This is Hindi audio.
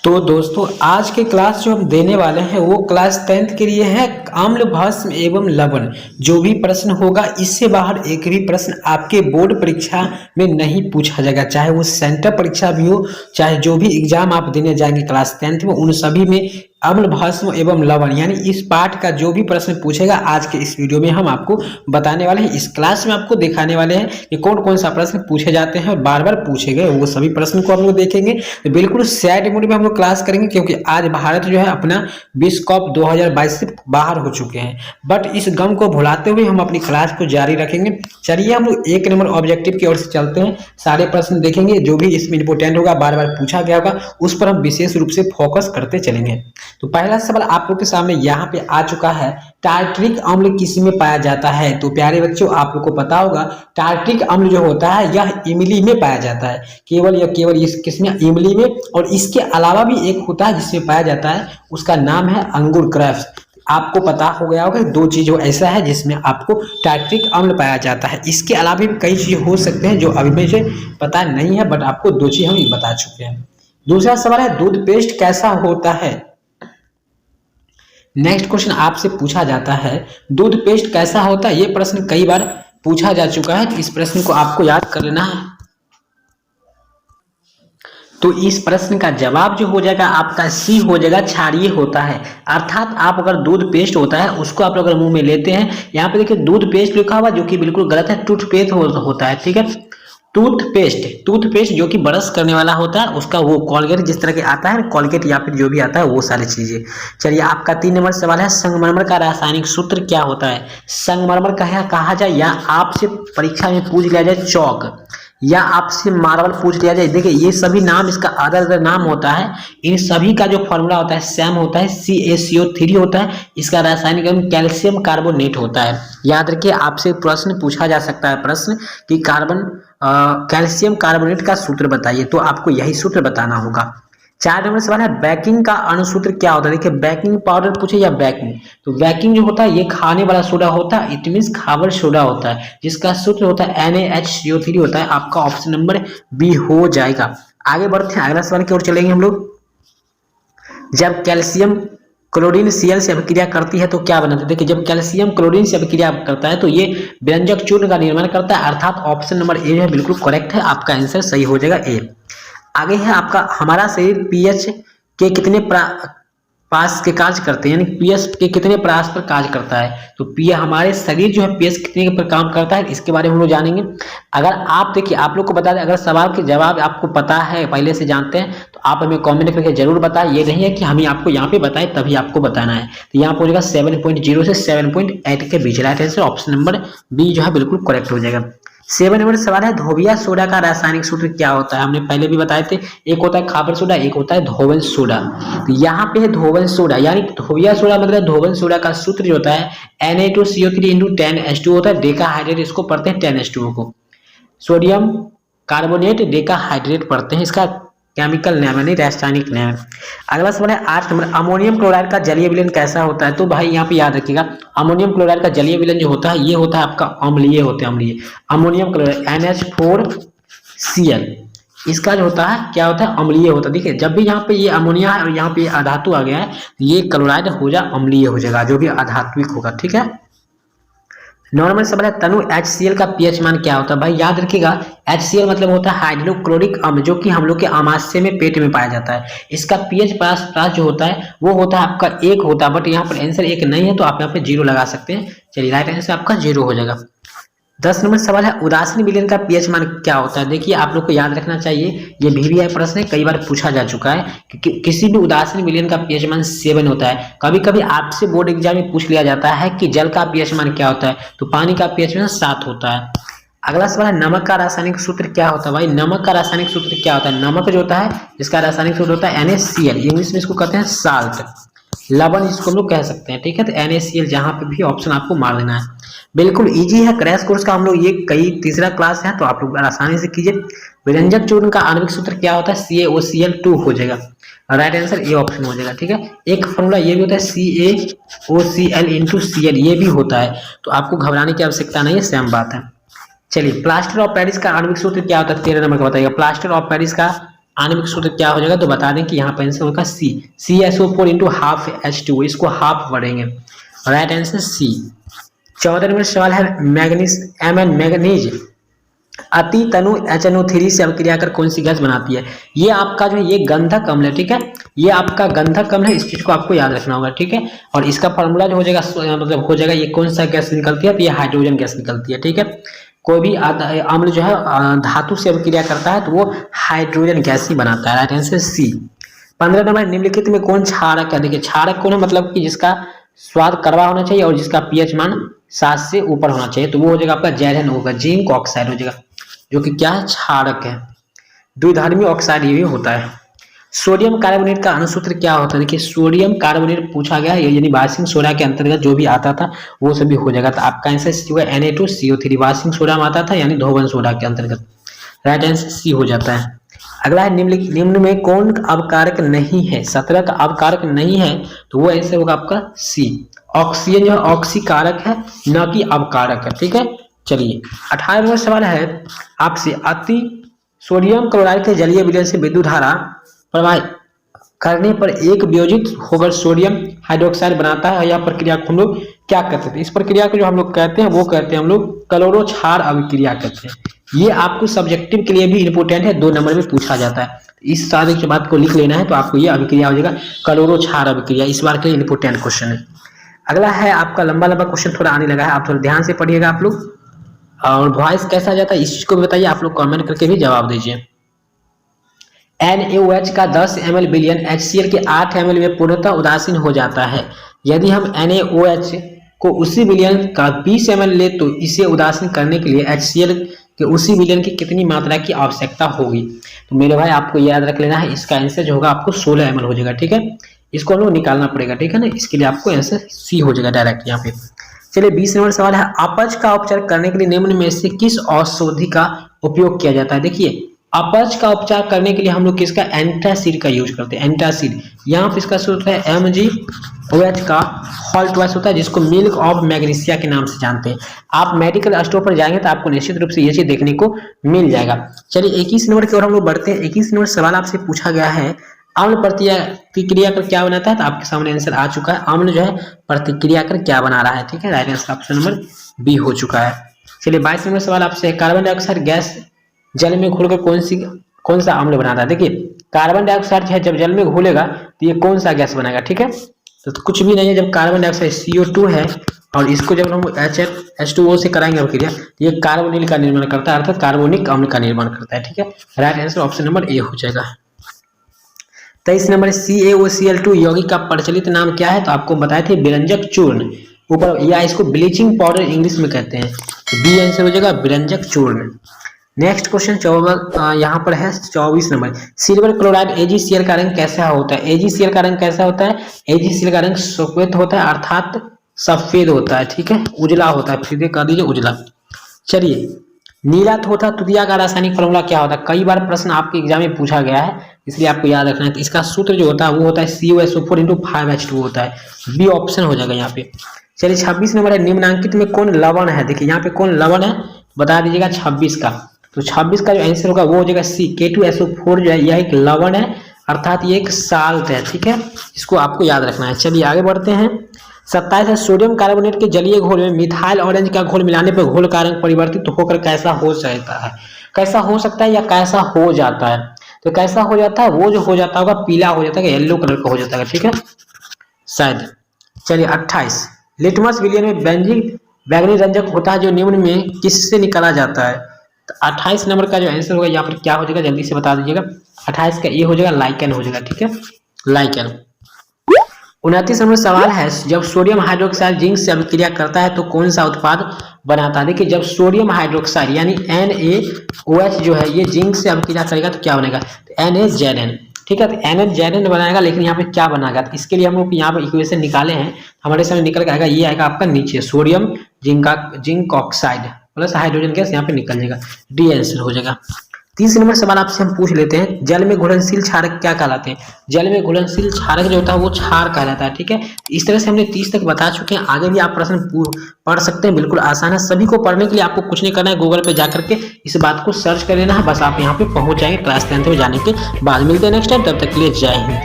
तो दोस्तों आज के क्लास जो हम देने वाले हैं वो क्लास 10th के लिए है। अम्ल भस्म एवं लवण जो भी प्रश्न होगा इससे बाहर एक भी प्रश्न आपके बोर्ड परीक्षा में नहीं पूछा जाएगा, चाहे वो सेंटर परीक्षा भी हो, चाहे जो भी एग्जाम आप देने जाएंगे क्लास 10th में, उन सभी में अम्ल भस्म एवं लवण यानी इस पाठ का जो भी प्रश्न पूछेगा आज के इस वीडियो में हम आपको बताने वाले हैं। इस क्लास में आपको दिखाने वाले हैं कि कौन कौन सा प्रश्न पूछे जाते हैं और बार बार पूछे गए वो सभी प्रश्न को हम लोग देखेंगे। तो बिल्कुल सैड मोड में हम लोग क्लास करेंगे क्योंकि आज भारत जो है अपना विश्व कप 2022 से बाहर हो चुके हैं, बट इस गम को भुलाते हुए हम अपनी क्लास को जारी रखेंगे। चलिए हम लोग एक नंबर ऑब्जेक्टिव की ओर से चलते हैं, सारे प्रश्न देखेंगे, जो भी इसमें इंपोर्टेंट होगा बार बार पूछा गया होगा उस पर हम विशेष रूप से फोकस करते चलेंगे। तो पहला सवाल आप लोग के सामने यहाँ पे आ चुका है, टार्टरिक अम्ल किस में पाया जाता है। तो प्यारे बच्चों आप लोग को पता होगा टार्टरिक अम्ल जो होता है यह इमली में पाया जाता है, केवल या केवल इस किसमें, इमली में। और इसके अलावा भी एक होता है जिसमें पाया जाता है, उसका नाम है अंगूर क्रैप्स। आपको पता हो गया होगा दो चीज ऐसा है जिसमें आपको टार्टरिक अम्ल पाया जाता है। इसके अलावा भी कई चीज हो सकते हैं जो अभी मुझे पता नहीं है, बट आपको दो चीज हम बता चुके हैं। दूसरा सवाल है दूध पेस्ट कैसा होता है। नेक्स्ट क्वेश्चन आपसे पूछा जाता है दूध पेस्ट कैसा होता है। यह प्रश्न कई बार पूछा जा चुका है, तो इस प्रश्न को आपको याद कर लेना है। तो इस प्रश्न का जवाब जो हो जाएगा आपका सी हो जाएगा, क्षारीय होता है। अर्थात आप अगर दूध पेस्ट होता है उसको आप अगर मुंह में लेते हैं, यहाँ पे देखिए दूध पेस्ट लिखा हुआ जो कि बिल्कुल गलत है, टूथपेस्ट होता है, ठीक है। टूथपेस्ट जो कि ब्रश करने वाला होता है, उसका वो कॉलगेट जिस तरह के आता है, कॉलगेट या फिर जो भी आता है वो सारी चीजें। चलिए आपका 3 नंबर सवाल है संगमरमर का रासायनिक सूत्र क्या होता है। संगमरमर कहा जाए या आपसे परीक्षा में पूछ लिया जाए चौक, या आपसे मार्बल पूछ लिया जाए, देखिए ये सभी नाम इसका अलग अलग नाम होता है। इन सभी का जो फॉर्मूला होता है सैम होता है, CaCO3 होता है। इसका रासायनिक नाम कैल्शियम कार्बोनेट होता है। याद रखिए आपसे प्रश्न पूछा जा सकता है प्रश्न कि कैल्शियम कार्बोनेट का सूत्र बताइए, तो आपको यही सूत्र बताना होगा। 4 नंबर सवाल है बेकिंग का अनुसूत्र क्या होता है। देखिए बेकिंग पाउडर पूछे या बेकिंग, तो बेकिंग जो होता है ये खाने वाला सोडा होता है, इट मीन खाबर सोडा होता है, जिसका सूत्र होता है NaHCO3 होता है। आपका ऑप्शन नंबर बी हो जाएगा। आगे बढ़ते हैं, अगला सवाल की ओर चलेंगे हम लोग। जब कैल्शियम क्लोरीन Cl से अभिक्रिया करती है तो क्या बनता है। देखिए जब कैल्शियम क्लोरीन से अभिक्रिया करता है तो ये व्यंजक चूर्ण का निर्माण करता है, अर्थात ऑप्शन नंबर ए है बिल्कुल करेक्ट है, आपका आंसर सही हो जाएगा ए। आगे है आपका हमारा शरीर पीएच के कितने पास के कार्य करते हैं, यानी पीएच के कितने प्रयास पर कार्य करता है। तो हमारे शरीर जो है पीएच कितने पर काम करता है, इसके बारे में हम लोग जानेंगे। अगर आप देखिए आप लोग को बता दें, अगर सवाल के जवाब आपको पता है, पहले से जानते हैं, तो आप हमें कमेंट करके जरूर बताएं। ये नहीं है कि हम आपको यहाँ पे बताएं तभी आपको बताना है। तो यहाँ पर हो जाएगा 7.0 से 7.8 के बीच, right answer option number B जो है बिल्कुल करेक्ट हो जाएगा। 7 नंबर सवाल है धोबिया सोडा का रासायनिक सूत्र क्या होता है। हमने पहले भी बताए थे, एक होता है खाबर सोडा, एक होता है धोवन सोडा। तो यहाँ पे है धोवन सोडा, यानी धोबिया सोडा मतलब धोवन सोडा का सूत्र जो होता है Na2CO3 × 10H2 होता है। डेकाहाइड्रेट इसको पढ़ते हैं 10H2O को, सोडियम कार्बोनेट डेकाहाइड्रेट पढ़ते हैं, इसका केमिकल नेम यानी रासायनिक नेम। अगला सवाल है 8 नंबर अमोनियम क्लोराइड का जलीय विलयन कैसा होता है। तो भाई यहाँ पे याद रखिएगा अमोनियम क्लोराइड का जलीय विलयन जो होता है ये होता है आपका अम्लीय होते हैं, अम्लीय। अमोनियम क्लोराइड NH4Cl इसका जो होता है क्या होता है, अम्लीय होता है। देखिए जब भी यहाँ पे ये अमोनिया है और यहाँ पे अधातु आ गया है, ये क्लोराइड हो जा अम्लीय हो जाएगा, जो भी अधात्विक होगा, ठीक है। 9 नंबर सवाल है तनु HCl का पीएच मान क्या होता है। भाई याद रखिएगा HCl मतलब होता है हाइड्रोक्लोरिक अम्ल, जो कि हम लोग के आमाशय में पेट में पाया जाता है। इसका पीएच प्लस जो होता है वो होता है आपका 1 होता है, बट यहाँ पर आंसर 1 नहीं है तो आप यहाँ पे 0 लगा सकते हैं। चलिए राइट आंसर आपका 0 हो जाएगा। 10 नंबर सवाल है उदासीन विलयन का पीएच मान क्या होता है। देखिए आप लोग को याद रखना चाहिए, ये VVI प्रश्न है, कई बार पूछा जा चुका है कि किसी भी उदासीन विलयन का पीएच मान 7 होता है। कभी कभी आपसे बोर्ड एग्जाम में पूछ लिया जाता है कि जल का पीएच मान क्या होता है, तो पानी का पीएच मान 7 होता है। अगला सवाल है नमक का रासायनिक सूत्र क्या होता है। भाई नमक का रासायनिक सूत्र क्या होता है। नमक जो होता है इसका रासायनिक सूत्र होता है NaCl, इंग्लिश में इसको कहते हैं साल्ट, लवण इसको हम लोग कह सकते हैं, ठीक है। तो NaCl जहां पे भी ऑप्शन आपको मार देना है, बिल्कुल इजी है। क्रैश कोर्स का हम लोग ये कई तीसरा क्लास है, तो आप लोग आसानी से कीजिए। व्यंजक चूर्ण का आणविक सूत्र क्या होता है, CaOCl2 हो जाएगा, राइट आंसर ए ऑप्शन हो जाएगा, ठीक है। एक फॉर्मूला ये भी होता है CaOCl × Cl, ये भी होता है, तो आपको घबराने की आवश्यकता नहीं है, सेम बात है। चलिए प्लास्टर ऑफ पेरिस का आणविक सूत्र क्या होता है, 13 नंबर का बताइएगा। प्लास्टर ऑफ पेरिस का आणविक सूत्र क्या हो जाएगा, तो बता दें कि यहाँ पर आंसर होगा सी, CSO4 इंटू हाफ H2, इसको हाफ पढ़ेंगे, राइट आंसर सी। 14 नंबर सवाल है मैग्नीज मैग्नीज अति तनु HNO3 से अभिक्रिया कर कौन सी गैस बनाती है। ये आपका जो है ये गंधक अम्ल है, ठीक है, ये आपका गंधक अम्ल है, इस चीज को आपको याद रखना होगा, ठीक है। और इसका फॉर्मूला जो हो जाएगा मतलब हो जाएगा ये कौन सा गैस निकलती है, तो ये हाइड्रोजन गैस निकलती है, ठीक है। कोई भी अम्ल जो है धातु से अभिक्रिया करता है तो वो हाइड्रोजन गैस ही बनाता है, राइट आंसर सी। 15 नंबर निम्नलिखित में कौन क्षारक है। देखिए क्षारक कौन है, मतलब कि जिसका स्वाद कड़वा होना चाहिए और जिसका पीएच मान 7 से ऊपर होना चाहिए, तो वो हो जाएगा आपका जैरन होगा, जिंक ऑक्साइड हो जाएगा, जो कि क्या है क्षारक है। द्विधर्मी ऑक्साइड ये भी होता है। सोडियम कार्बोनेट का अनुसूत्र क्या होता है। देखिए सोडियम कार्बोनेट पूछा गया है, यानी वाशिंग सोडा के अंतर्गत जो भी आता था वो सभी हो जाएगा, तो आपका आंसर सी होगा Na2CO3, वाशिंग सोडा में आता था यानी धोवन सोडा के अंतर्गत, राइट आंसर सी हो जाता है। अगला है निम्न में कौन अवकारक नहीं है। 17 का अवकारक नहीं है तो वो आंसर होगा आपका सी, ऑक्सीजन जो है ऑक्सीकारक है न कि अवकारक है, ठीक है। चलिए 18 नंबर सवाल है आपसे, अति सोडियम क्लोराइड के जलीय विलयन से विद्युत धारा प्रवाहित करने पर एक वियोजित होकर सोडियम हाइड्रोक्साइड बनाता है, यह प्रक्रिया को हम लोग क्या कहते हैं। इस प्रक्रिया को जो हम लोग कहते हैं वो कहते हैं हम लोग क्लोरो क्षार अभिक्रिया कहते हैं। ये आपको सब्जेक्टिव के लिए भी इंपोर्टेंट है, 2 नंबर में पूछा जाता है। इस सारे की बात को लिख लेना है तो आपको ये अभिक्रिया हो जाएगा क्लोरो क्षार अभिक्रिया, इस बार के लिए इंपोर्टेंट क्वेश्चन है। अगला है आपका लंबा लंबा क्वेश्चन थोड़ा आने लगा है, आप थोड़ा ध्यान से पढ़िएगा आप लोग, और वॉइस कैसा जाता है इस चीज को भी बताइए, आप लोग कमेंट करके भी जवाब दीजिए। NaOH का 10 ml विलयन HCl के 8 ml में पूर्णतः उदासीन हो जाता है। यदि हम NaOH को उसी विलयन का 20 ml ले तो इसे उदासीन करने के लिए HCl के उसी विलयन की कितनी मात्रा की आवश्यकता होगी। तो मेरे भाई आपको याद रख लेना है, इसका आंसर जो होगा आपको 16 ml हो जाएगा, ठीक है। इसको हम लोग निकालना पड़ेगा, ठीक है ना, इसके लिए आपको आंसर सी हो जाएगा डायरेक्ट यहाँ पे। चलिए 20 नंबर सवाल है, अपच का उपचार करने के लिए निम्न में से किस औषधि का उपयोग किया जाता है। देखिए अपच का उपचार करने के लिए हम लोग किसका, एंटासिड का यूज करते हैं, एंटासिड। यहाँ पे इसका सूत्र है MgOH का होल ट्वाइस होता है, जिसको मिल्क ऑफ मैग्नीशिया के नाम से जानते हैं। आप मेडिकल स्टोर पर जाएंगे तो आपको निश्चित रूप से ये चीज देखने को मिल जाएगा। चलिए 21 नंबर की ओर हम लोग बढ़ते हैं। 21 नंबर सवाल आपसे पूछा गया है, अम्ल प्रतिक्रिया कर क्या बनाता है, तो आपके सामने आंसर आ चुका है, अम्ल जो है प्रतिक्रिया कर क्या बना रहा है, ठीक है, right answer option number B हो चुका है। चलिए 22 नंबर सवाल आपसे, कार्बन डाइऑक्साइड गैस जल में घुलकर कौन सा अम्ल बनाता है। देखिए कार्बन डाइऑक्साइड है जब जल में घुलेगा तो ये कौन सा गैस बनाएगा, ठीक है, तो कुछ भी नहीं है। जब कार्बन डाइऑक्साइड CO2 है और इसको जब हम H2O से कराएंगे अभिक्रिया तो ये कार्बोनिल का निर्माण करता है, अर्थात कार्बोनिक अम्ल का निर्माण करता है, ठीक है, right answer option number A हो जाएगा। 23 नंबर CaOCl2 यौगिक का प्रचलित नाम क्या है, तो आपको बताए थे विरंजक चूर्ण, ऊपर या इसको ब्लीचिंग पाउडर इंग्लिश में कहते हैं, बी आंसर हो जाएगा विरंजक चूर्ण। नेक्स्ट क्वेश्चन यहाँ पर है 24 नंबर, सिल्वर क्लोराइड AgCl का रंग कैसा होता है। AgCl का रंग कैसा होता है, AgCl का रंग श्वेत होता है, अर्थात सफेद होता है, ठीक है, उजला होता है, फिर कर दीजिए उजला। चलिए नीला तथा तुतिया का रासायनिक फॉर्मूला क्या होता है, कई बार प्रश्न आपके एग्जाम में पूछा गया है, इसलिए आपको याद रखना है। तो इसका सूत्र जो होता है वो होता है COSO4 इंटू 5H2 होता है, बी ऑप्शन हो जाएगा यहाँ पे। चलिए 26 नंबर है, निम्नांकित में कौन लवण है। देखिए यहाँ पे कौन लवण है बता दीजिएगा 26 का, तो 26 का जो आंसर होगा वो हो जाएगा सी, K2SO4 जो है यह एक लवण है, अर्थात ये एक साल्ट है, ठीक है, इसको आपको याद रखना है। चलिए आगे बढ़ते हैं। 27 है, सोडियम कार्बोनेट के जलीय घोल में मिथाइल ऑरेंज का घोल मिलाने पर घोल का रंग परिवर्तित होकर कैसा हो सकता है, कैसा हो सकता है या कैसा हो जाता है। तो कैसा हो जाता है, वो जो हो जाता होगा पीला हो जाता है, येलो कलर का हो जाता है, ठीक है शायद। चलिए 28, लिटमस विलयन में बैंगनी रंजक होता है जो निम्न में किससे निकाला जाता है। तो 28 नंबर का जो आंसर होगा यहाँ पर क्या हो जाएगा, जल्दी से बता दीजिएगा। 28 का ये हो जाएगा लाइकेन हो जाएगा, ठीक है, लाइकेन। 29 नंबर सवाल है, जब सोडियम हाइड्रोक्साइड जिंक से अभिक्रिया करता है तो कौन सा उत्पाद बनाता है। देखिए जब सोडियम हाइड्रोक्साइड यानी NaOH जो है ये जिंक से अभिक्रिया करेगा तो क्या बनेगा, तो NaZN, ठीक है, तो NaZN बनाएगा, लेकिन यहाँ पे क्या बनाएगा, तो इसके लिए हम लोग यहाँ पर इक्वेशन निकाले हैं, हमारे सामने निकल के आएगा, ये आएगा आपका नीचे sodium zinc oxide plus hydrogen gas यहाँ पे निकल जाएगा, डी आंसर हो जाएगा। 30 नंबर सवाल आपसे हम पूछ लेते हैं, जल में घुलनशील क्षारक क्या कहलाते हैं? जल में घुलनशील क्षारक जो होता है वो क्षार कहलाता है। ठीक है, इस तरह से हमने 30 तक बता चुके हैं। आगे भी आप प्रश्न पढ़ सकते हैं, बिल्कुल आसान है। सभी को पढ़ने के लिए आपको कुछ नहीं करना है, गूगल पे जाकर के इस बात को सर्च कर लेना है, बस आप यहाँ पे पहुंच जाएंगे क्लास 10th में जाने के बाद। मिलते हैं नेक्स्ट टाइम, तब तक के लिए जय हिंद।